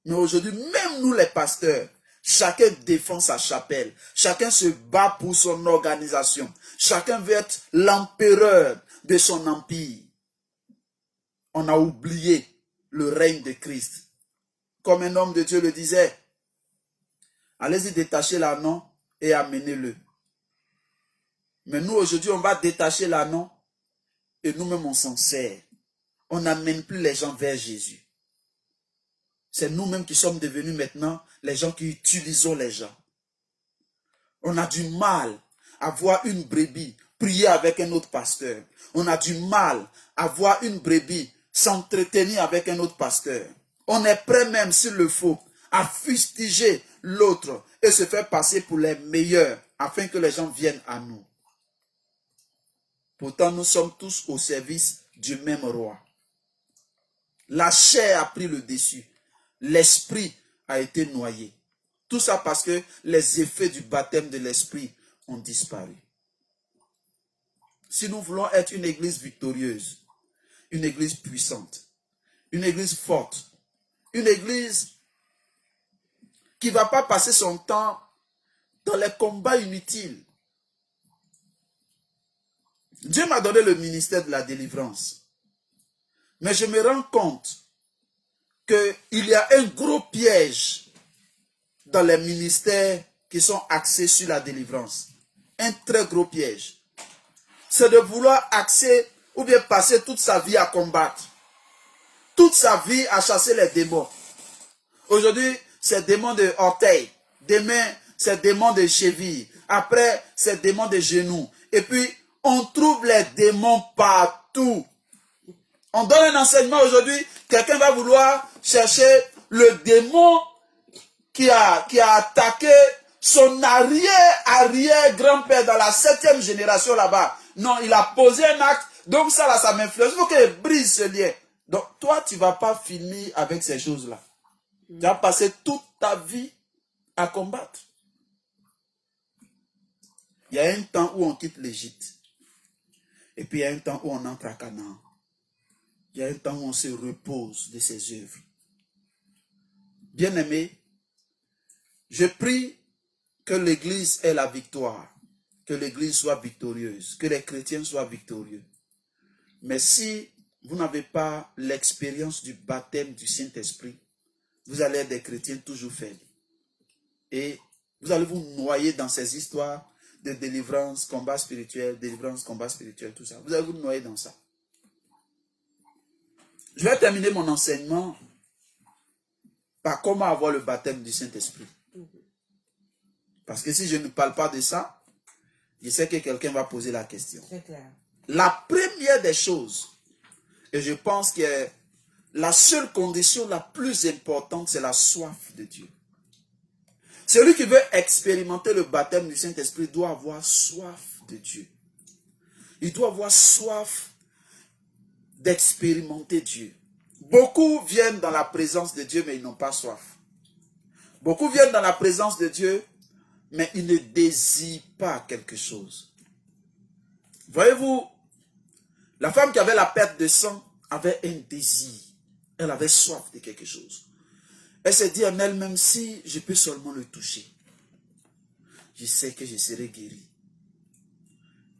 Mais aujourd'hui, même nous les pasteurs, chacun défend sa chapelle. Chacun se bat pour son organisation. Chacun veut être l'empereur de son empire. On a oublié le règne de Christ. Comme un homme de Dieu le disait, allez-y détacher l'anneau et amenez-le. Mais nous, aujourd'hui, on va détacher l'anneau et nous-mêmes, on s'en sert. On n'amène plus les gens vers Jésus. C'est nous-mêmes qui sommes devenus maintenant les gens qui utilisons les gens. On a du mal à voir une brebis prier avec un autre pasteur. On a du mal à voir une brebis s'entretenir avec un autre pasteur. On est prêt même, s'il le faut, à fustiger l'autre et se faire passer pour les meilleurs afin que les gens viennent à nous. Pourtant, nous sommes tous au service du même roi. La chair a pris le dessus. L'esprit a été noyé. Tout ça parce que les effets du baptême de l'esprit ont disparu. Si nous voulons être une église victorieuse, une église puissante, une église forte, une église qui ne va pas passer son temps dans les combats inutiles. Dieu m'a donné le ministère de la délivrance. Mais je me rends compte qu'il y a un gros piège dans les ministères qui sont axés sur la délivrance. Un très gros piège. C'est de vouloir axer ou bien passer toute sa vie à combattre. Toute sa vie à chasser les démons. Aujourd'hui, c'est démons de orteil, demain, c'est démons de cheville. Après, c'est démons de genoux. Et puis, on trouve les démons partout. On donne un enseignement aujourd'hui, quelqu'un va vouloir chercher le démon qui a attaqué son arrière-grand-père dans la 7e génération là-bas. Non, il a posé un acte. Donc ça là, ça m'influence. Il faut qu'il brise ce lien. Donc toi, tu ne vas pas finir avec ces choses-là. Tu vas passer toute ta vie à combattre. Il y a un temps où on quitte l'Égypte. Et puis il y a un temps où on entre à Canaan. Il y a un temps où on se repose de ses œuvres. Bien-aimés, je prie que l'Église ait la victoire, que l'Église soit victorieuse, que les chrétiens soient victorieux. Mais si vous n'avez pas l'expérience du baptême du Saint-Esprit, vous allez être des chrétiens toujours faibles. Et vous allez vous noyer dans ces histoires de délivrance, combat spirituel, tout ça. Vous allez vous noyer dans ça. Je vais terminer mon enseignement par comment avoir le baptême du Saint-Esprit. Parce que si je ne parle pas de ça, je sais que quelqu'un va poser la question. Très clair. La première des choses, et je pense que la seule condition la plus importante, c'est la soif de Dieu. Celui qui veut expérimenter le baptême du Saint-Esprit doit avoir soif de Dieu. Il doit avoir soif d'expérimenter Dieu. Beaucoup viennent dans la présence de Dieu, mais ils n'ont pas soif. Beaucoup viennent dans la présence de Dieu, mais ils ne désirent pas quelque chose. Voyez-vous, la femme qui avait la perte de sang avait un désir. Elle avait soif de quelque chose. Elle s'est dit en elle-même, si je peux seulement le toucher, je sais que je serai guéri.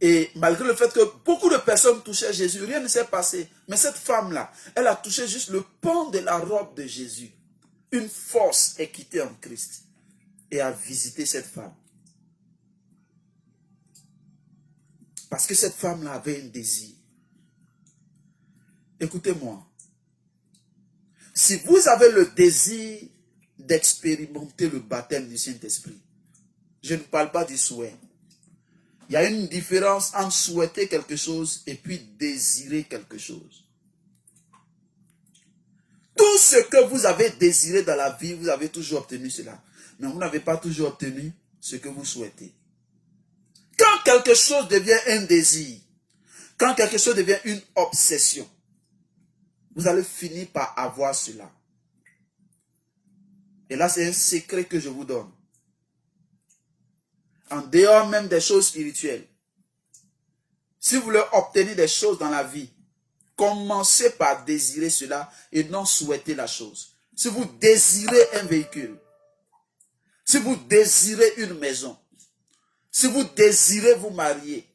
Et malgré le fait que beaucoup de personnes touchaient Jésus, rien ne s'est passé. Mais cette femme-là, elle a touché juste le pan de la robe de Jésus. Une force est quittée en Christ et a visité cette femme. Parce que cette femme-là avait un désir. Écoutez-moi. Si vous avez le désir d'expérimenter le baptême du Saint-Esprit, je ne parle pas du souhait. Il y a une différence entre souhaiter quelque chose et puis désirer quelque chose. Tout ce que vous avez désiré dans la vie, vous avez toujours obtenu cela. Mais vous n'avez pas toujours obtenu ce que vous souhaitez. Quand quelque chose devient un désir, quand quelque chose devient une obsession, vous allez finir par avoir cela. Et là, c'est un secret que je vous donne. En dehors même des choses spirituelles. Si vous voulez obtenir des choses dans la vie, commencez par désirer cela et non souhaiter la chose. Si vous désirez un véhicule, si vous désirez une maison, si vous désirez vous marier,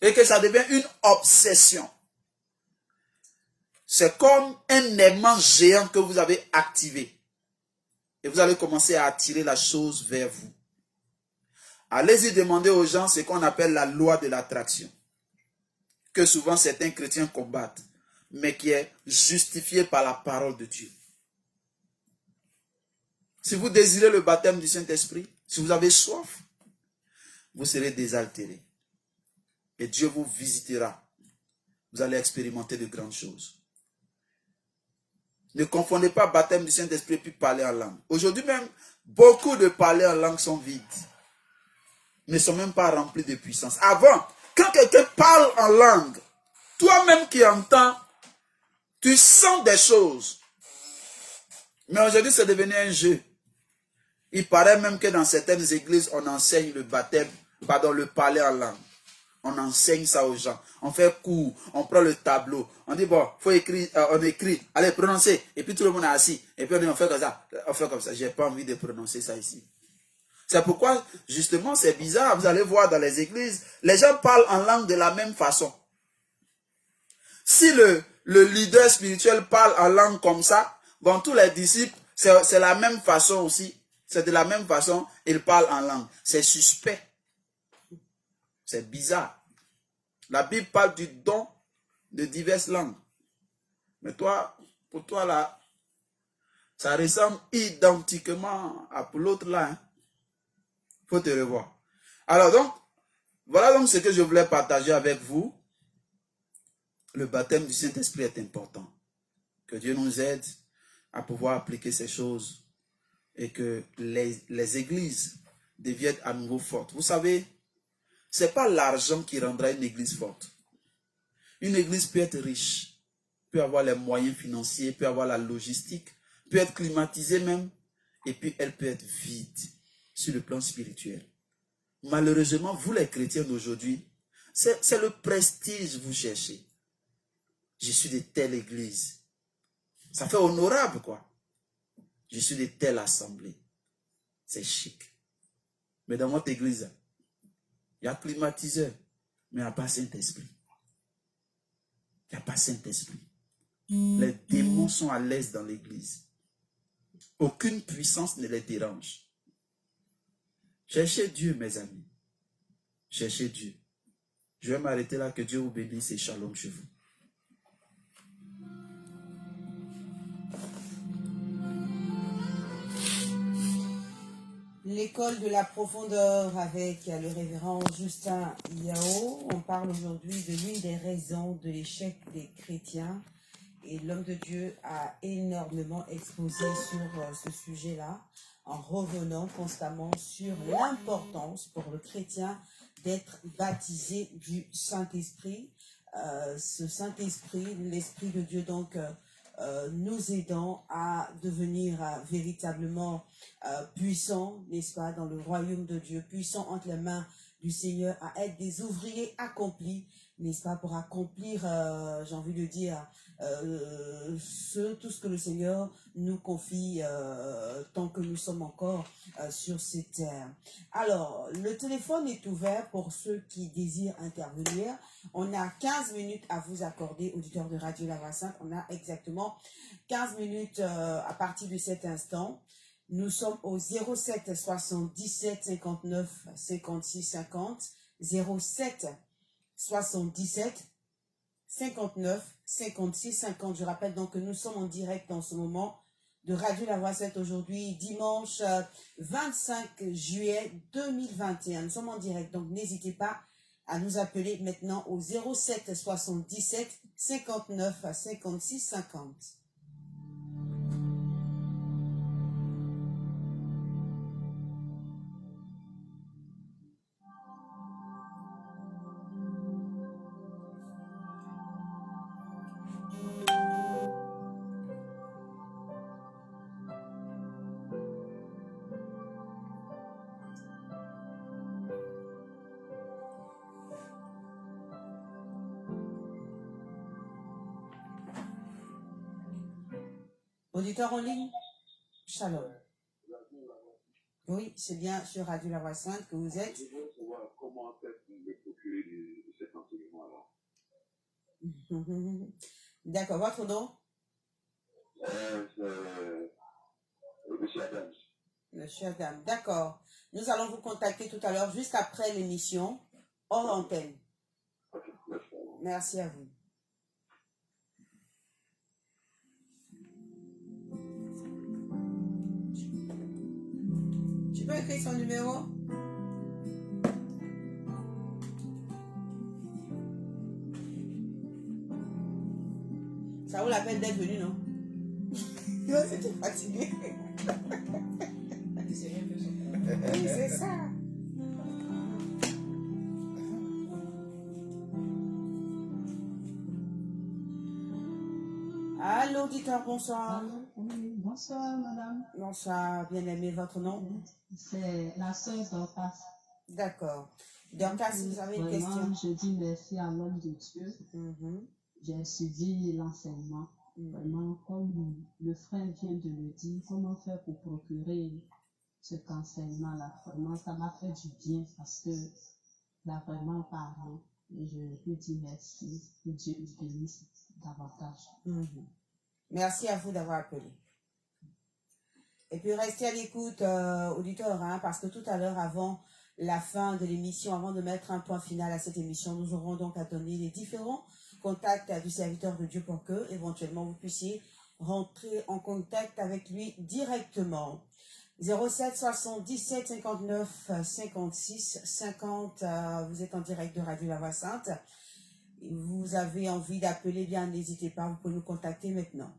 et que ça devient une obsession, c'est comme un aimant géant que vous avez activé. Et vous allez commencer à attirer la chose vers vous. Allez-y demander aux gens ce qu'on appelle la loi de l'attraction. Que souvent certains chrétiens combattent, mais qui est justifiée par la parole de Dieu. Si vous désirez le baptême du Saint-Esprit, si vous avez soif, vous serez désaltéré. Et Dieu vous visitera. Vous allez expérimenter de grandes choses. Ne confondez pas baptême du Saint-Esprit puis parler en langue. Aujourd'hui même, beaucoup de parler en langue sont vides. Ne sont même pas remplis de puissance. Avant, quand quelqu'un parle en langue, toi-même qui entends, tu sens des choses. Mais aujourd'hui, c'est devenu un jeu. Il paraît même que dans certaines églises, on enseigne le baptême, le parler en langue. On enseigne ça aux gens. On fait cours, on prend le tableau. On dit, bon, faut écrire, on écrit, allez, prononcez. Et puis tout le monde est assis. Et puis on dit, on fait comme ça. On fait comme ça. Je n'ai pas envie de prononcer ça ici. C'est pourquoi, justement, c'est bizarre. Vous allez voir dans les églises, les gens parlent en langue de la même façon. Si le leader spirituel parle en langue comme ça, bon, tous les disciples, c'est la même façon aussi. C'est de la même façon, ils parlent en langue. C'est suspect. C'est bizarre. La Bible parle du don de diverses langues. Mais toi, pour toi là, Ça ressemble identiquement à l'autre là. Il faut te revoir. Alors donc, voilà donc ce que je voulais partager avec vous. Le baptême du Saint-Esprit est important. Que Dieu nous aide à pouvoir appliquer ces choses et que les églises deviennent à nouveau fortes. Vous savez, ce n'est pas l'argent qui rendra une église forte. Une église peut être riche, peut avoir les moyens financiers, peut avoir la logistique, peut être climatisée même, et puis elle peut être vide sur le plan spirituel. Malheureusement, vous les chrétiens d'aujourd'hui, c'est le prestige que vous cherchez. Je suis de telle église. Ça fait honorable, quoi. Je suis de telle assemblée. C'est chic. Mais dans votre église, il y a climatiseur, mais il n'y a pas Saint-Esprit. Il n'y a pas Saint-Esprit. Les démons sont à l'aise dans l'église. Aucune puissance ne les dérange. Cherchez Dieu, mes amis. Cherchez Dieu. Je vais m'arrêter là. Que Dieu vous bénisse et shalom chez vous. L'école de la profondeur avec le révérend Justin Yao. On parle aujourd'hui de l'une des raisons de l'échec des chrétiens. Et l'homme de Dieu a énormément exposé sur ce sujet-là, en revenant constamment sur l'importance pour le chrétien d'être baptisé du Saint-Esprit. Ce Saint-Esprit, l'Esprit de Dieu, donc, nous aidant à devenir véritablement puissants, n'est-ce pas, dans le royaume de Dieu, puissants entre les mains du Seigneur, à être des ouvriers accomplis, n'est-ce pas, pour accomplir, j'ai envie de dire, tout ce que le Seigneur nous confie tant que nous sommes encore sur cette terre. Alors, le téléphone est ouvert pour ceux qui désirent intervenir. On a 15 minutes à vous accorder, auditeurs de Radio La Voix Sainte. On a exactement 15 minutes à partir de cet instant. Nous sommes au 07 77 59 56 50. 07 77 59 56 50. Je rappelle donc que nous sommes en direct en ce moment de Radio La Voix Sainte aujourd'hui, dimanche 25 juillet 2021. Nous sommes en direct, donc n'hésitez pas à nous appeler maintenant au 07 77 59 56 50. Auditeur en ligne, shalom. Oui, c'est bien sur Radio La Voix Sainte que vous êtes. Je veux savoir comment peut-on me procurer de cet enseignement-là. D'accord, votre nom? Monsieur Adams. Monsieur Adam, d'accord. Nous allons vous contacter tout à l'heure, juste après l'émission, hors antenne. Ok, merci. Merci à vous. Tu peux écrire son numéro? Ça vaut la peine d'être venu, non? C'était fatigué. Oui, c'est ça. Allô, auditeur, bonsoir. Oui, bonsoir, madame. Bonsoir, bien-aimé, votre nom? C'est la sœur Dorcas. D'accord. Dorcas, vous avez une Vraiment, question? je dis merci à l'homme de Dieu. Mhm. J'ai suivi l'enseignement. Vraiment, comme le frère vient de le dire, comment faire pour procurer cet enseignement-là. Vraiment, ça m'a fait du bien parce que il a vraiment parlé. Et je lui dis merci. Que Dieu lui bénisse davantage. Mhm. Merci à vous d'avoir appelé. Et puis restez à l'écoute, auditeurs, hein, parce que tout à l'heure, avant la fin de l'émission, avant de mettre un point final à cette émission, nous aurons donc à donner les différents contacts du serviteur de Dieu pour que, éventuellement, vous puissiez rentrer en contact avec lui directement. 07 77 59 56 50, vous êtes en direct de Radio La Voix Sainte. Vous avez envie d'appeler, bien n'hésitez pas, vous pouvez nous contacter maintenant.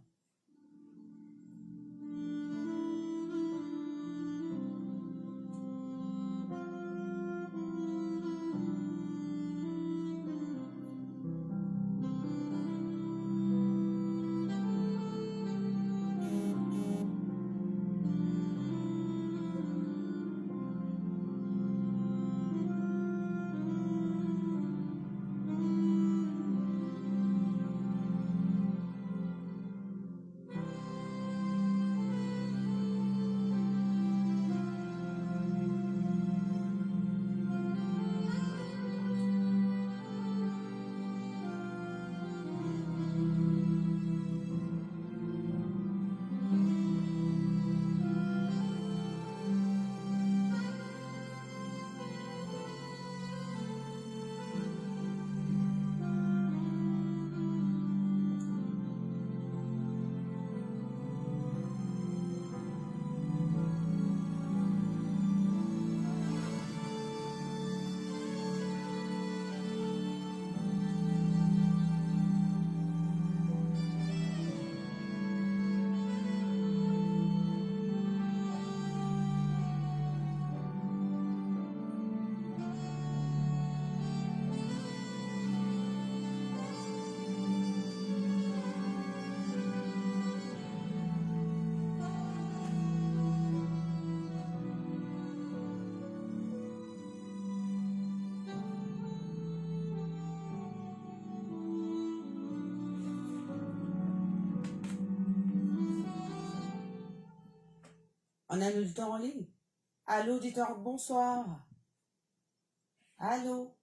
On a un auditeur en ligne. Allô, auditeur, bonsoir. Allô.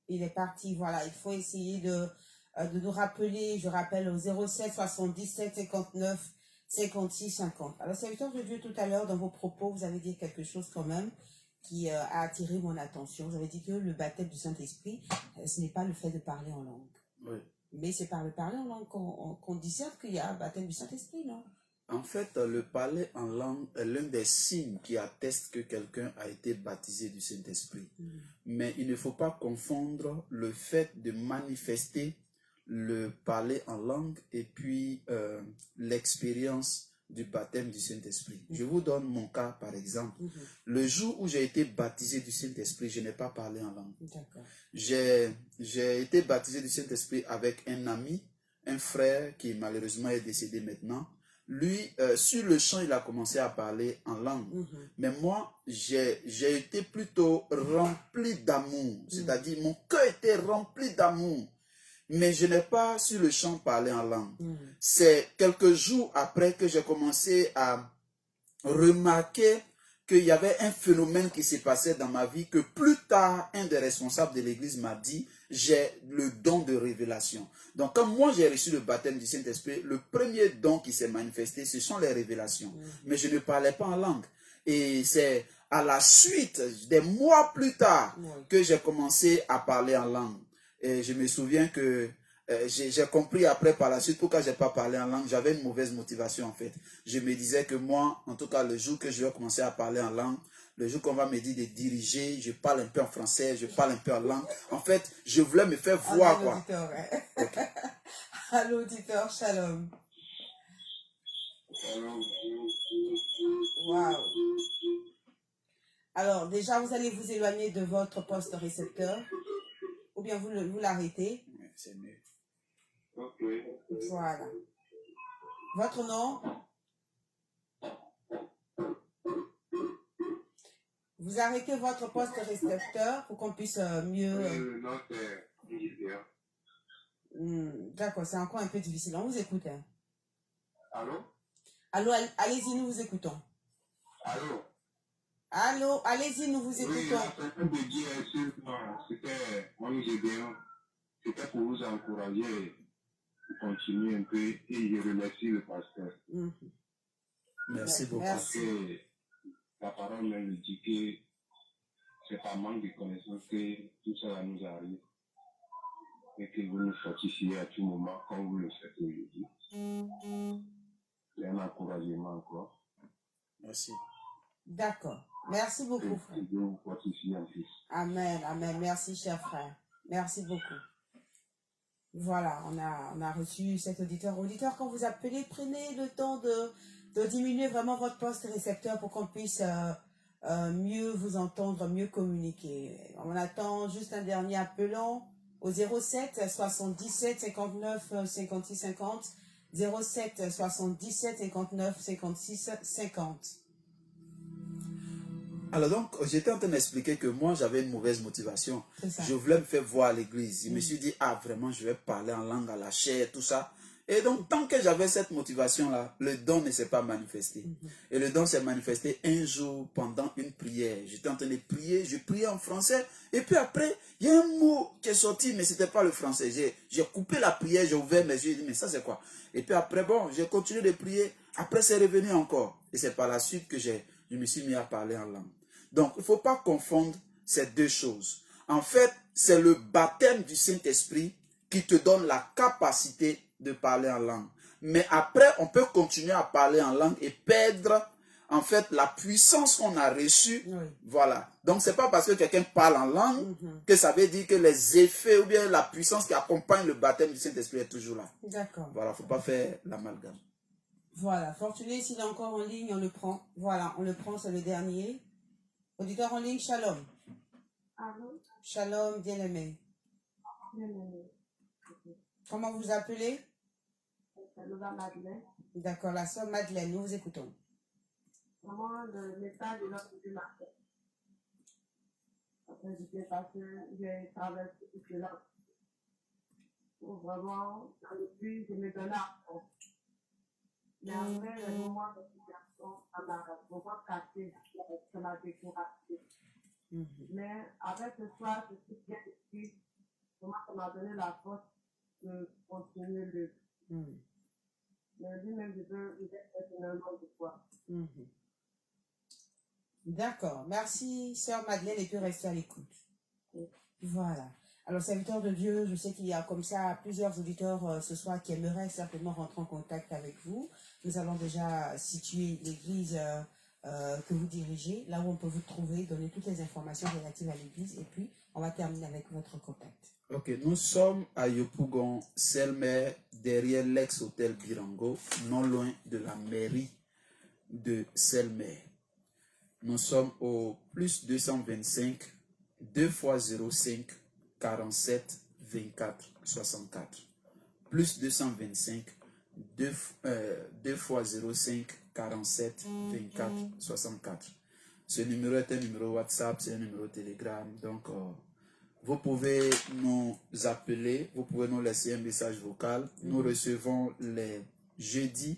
Il est parti, voilà. Il faut essayer de nous rappeler. Je rappelle au 07 77 59 56 50. Alors, serviteur de Dieu, tout à l'heure, dans vos propos, vous avez dit quelque chose quand même qui a attiré mon attention. Vous avez dit que le baptême du Saint-Esprit, ce n'est pas le fait de parler en langue. Oui. Mais c'est par le parler en langue qu'on discerne qu'il y a un baptême du Saint-Esprit, non? En fait, le parler en langue est l'un des signes qui atteste que quelqu'un a été baptisé du Saint-Esprit. Mais il ne faut pas confondre le fait de manifester le parler en langue et puis l'expérience du baptême du Saint-Esprit. Je vous donne mon cas, par exemple. Le jour où j'ai été baptisé du Saint-Esprit, je n'ai pas parlé en langue. J'ai été baptisé du Saint-Esprit avec un ami, un frère qui malheureusement est décédé maintenant. Lui, sur le champ, il a commencé à parler en langue. Mais moi, j'ai été plutôt rempli d'amour. C'est-à-dire, mon cœur était rempli d'amour. Mais je n'ai pas sur le champ parlé en langue. C'est quelques jours après que j'ai commencé à remarquer qu'il y avait un phénomène qui s'est passé dans ma vie que plus tard, un des responsables de l'église m'a dit, j'ai le don de révélation. Donc, quand moi j'ai reçu le baptême du Saint-Esprit, le premier don qui s'est manifesté, ce sont les révélations. Mais je ne parlais pas en langue. Et c'est à la suite, des mois plus tard, que j'ai commencé à parler en langue. Et je me souviens que j'ai compris après par la suite pourquoi je n'ai pas parlé en langue. J'avais une mauvaise motivation en fait. Je me disais que moi, en tout cas le jour que je vais commencer à parler en langue, le jour qu'on va me dire de diriger, je parle un peu en français, je parle un peu en langue. En fait, je voulais me faire voir quoi. Okay. Allô, auditeur, shalom. Wow. Alors, déjà, vous allez vous éloigner de votre poste récepteur ou bien vous l'arrêtez. C'est mieux. Ok. Voilà. Votre nom? Vous arrêtez votre poste récepteur pour qu'on puisse mieux... Non, c'est ingénieur. D'accord, c'est encore un peu difficile. On vous écoute. Hein. Allô? Allô, allez-y, nous vous écoutons. Allô? Allô, allez-y, nous vous Oui, écoutons. en train de dire, c'était mon ingénieur. C'était pour vous encourager pour continuer un peu et je remercie le pasteur. Merci beaucoup. Parce que la parole me dit que c'est par manque de connaissances que tout cela nous arrive et que vous nous fortifiez à tout moment comme vous le faites aujourd'hui. l'encouragement encore. Merci. D'accord. Merci beaucoup, Et frère. Dieu vous fortifie en plus. Amen, amen. Merci, cher frère. Merci beaucoup. Voilà, on a reçu cet auditeur. Auditeur, quand vous appelez, prenez le temps de diminuer vraiment votre poste récepteur pour qu'on puisse mieux vous entendre, mieux communiquer. On attend juste un dernier appelant au 07 77 59 56 50. 07 77 59 56 50. Alors donc, j'étais en train d'expliquer que moi, j'avais une mauvaise motivation. C'est ça. Je voulais me faire voir à l'église. Je me suis dit, ah, vraiment, je vais parler en langue à la chair, tout ça. Et donc, tant que j'avais cette motivation-là, le don ne s'est pas manifesté. Et le don s'est manifesté un jour pendant une prière. J'étais en train de prier, je priais en français. Et puis après, il y a un mot qui est sorti, mais ce n'était pas le français. J'ai coupé la prière, j'ai ouvert mes yeux, j'ai dit, mais ça c'est quoi? Et puis après, bon, j'ai continué de prier. Après, c'est revenu encore. Et c'est par la suite que je me suis mis à parler en langue. Donc, il ne faut pas confondre ces deux choses. En fait, c'est le baptême du Saint-Esprit qui te donne la capacité de parler en langue. Mais après, on peut continuer à parler en langue et perdre, en fait, la puissance qu'on a reçue. Oui. Voilà. Donc, ce n'est pas parce que quelqu'un parle en langue que ça veut dire que les effets ou bien la puissance qui accompagne le baptême du Saint-Esprit est toujours là. D'accord. Voilà, il ne faut pas faire l'amalgame. Voilà. Fortuné, s'il est encore en ligne, on le prend. Voilà, on le prend, c'est le dernier. Auditeur en ligne, shalom. Allô? Shalom, bien-aimé. Comment vous appelez? C'est Lola Madeleine. D'accord, la sœur Madeleine, nous vous écoutons. Vraiment, le message de notre Dieu m'a fait. Après, j'étais parce que j'ai traversé tout cela. Pour vraiment, depuis, je me donnais à fond. Mais après, le moment de situation, ça m'a vraiment cassé, ça m'a découragé. Mais avec ce soir, je suis bien ici. Vraiment, ça m'a donné la force de continuer le. Mais lui-même, je vais être finalement de foi. D'accord, merci sœur Madeleine et puis restez à l'écoute. Voilà. Alors, serviteur de Dieu, je sais qu'il y a comme ça plusieurs auditeurs ce soir qui aimeraient certainement rentrer en contact avec vous. Nous allons déjà situer l'église que vous dirigez, là où on peut vous trouver, donner toutes les informations relatives à l'église et puis on va terminer avec votre contact. Ok, nous sommes à Yopougon, Selmer, derrière l'ex-hôtel Birango, non loin de la mairie de Selmer. Nous sommes au plus 225 2 x 05 47 24 64. Plus 225 2 x 05 47 24 64. Ce numéro est un numéro WhatsApp, c'est un numéro Telegram. Donc, vous pouvez nous appeler, vous pouvez nous laisser un message vocal. Nous recevons les jeudis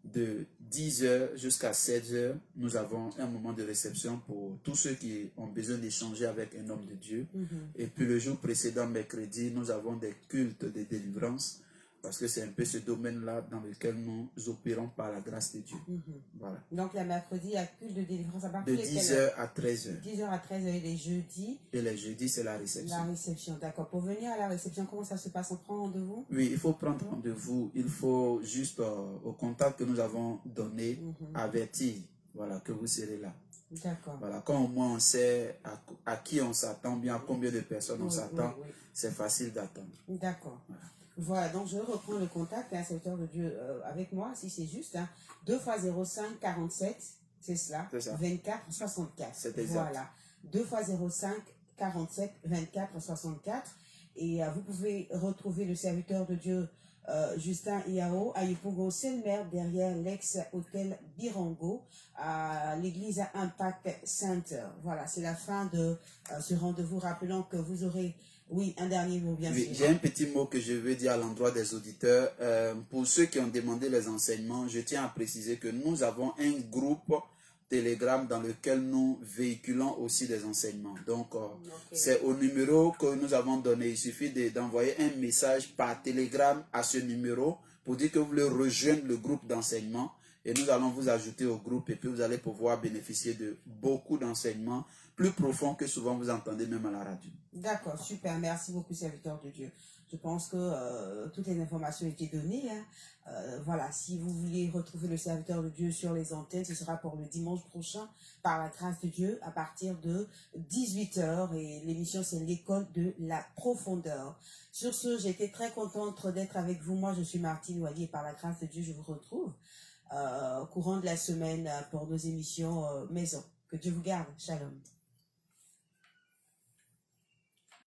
de 10h jusqu'à 16h. Nous avons un moment de réception pour tous ceux qui ont besoin d'échanger avec un homme de Dieu. Et puis le jour précédent, mercredi, nous avons des cultes de délivrance parce que c'est un peu ce domaine-là dans lequel nous opérons par la grâce de Dieu. Voilà. Donc, le mercredi, il y a culte de délivrance à partir De 10h à 13h. 10h à 13h et les jeudis. Et les jeudis, c'est la réception. La réception, d'accord. Pour venir à la réception, comment ça se passe? On prend rendez-vous? Oui, il faut prendre rendez-vous. Il faut juste au contact que nous avons donné, avertir, voilà, que vous serez là. D'accord. Voilà, quand au moins on sait à qui on s'attend, bien à combien de personnes on s'attend, c'est facile d'attendre. D'accord. Voilà, donc je reprends le contact, un serviteur de Dieu avec moi, si c'est juste. 2 x 05 47, c'est cela. C'est ça. 24 64. C'est exact. Voilà. 2 x 05 47 24 64. Et vous pouvez retrouver le serviteur de Dieu Justin Iao à Yopougon Selmer, derrière l'ex-hôtel Birango, à l'église Impact Center. Voilà, c'est la fin de ce rendez-vous. Rappelons que vous aurez, oui, un dernier mot, bien sûr. J'ai un petit mot que je veux dire à l'endroit des auditeurs. Pour ceux qui ont demandé les enseignements, je tiens à préciser que nous avons un groupe Telegram dans lequel nous véhiculons aussi des enseignements. Donc, c'est au numéro que nous avons donné. Il suffit d'envoyer un message par Telegram à ce numéro pour dire que vous voulez rejoindre le groupe d'enseignement. Et nous allons vous ajouter au groupe et puis vous allez pouvoir bénéficier de beaucoup d'enseignements plus profonds que souvent vous entendez même à la radio. D'accord, super. Merci beaucoup, serviteur de Dieu. Je pense que toutes les informations ont été données. Hein. Voilà, si vous voulez retrouver le serviteur de Dieu sur les antennes, ce sera pour le dimanche prochain, par la grâce de Dieu, à partir de 18h. Et l'émission, c'est l'école de la profondeur. Sur ce, j'ai été très contente d'être avec vous. Moi, je suis Martine Oualier. Par la grâce de Dieu, je vous retrouve au courant de la semaine pour nos émissions maison. Que Dieu vous garde. Shalom.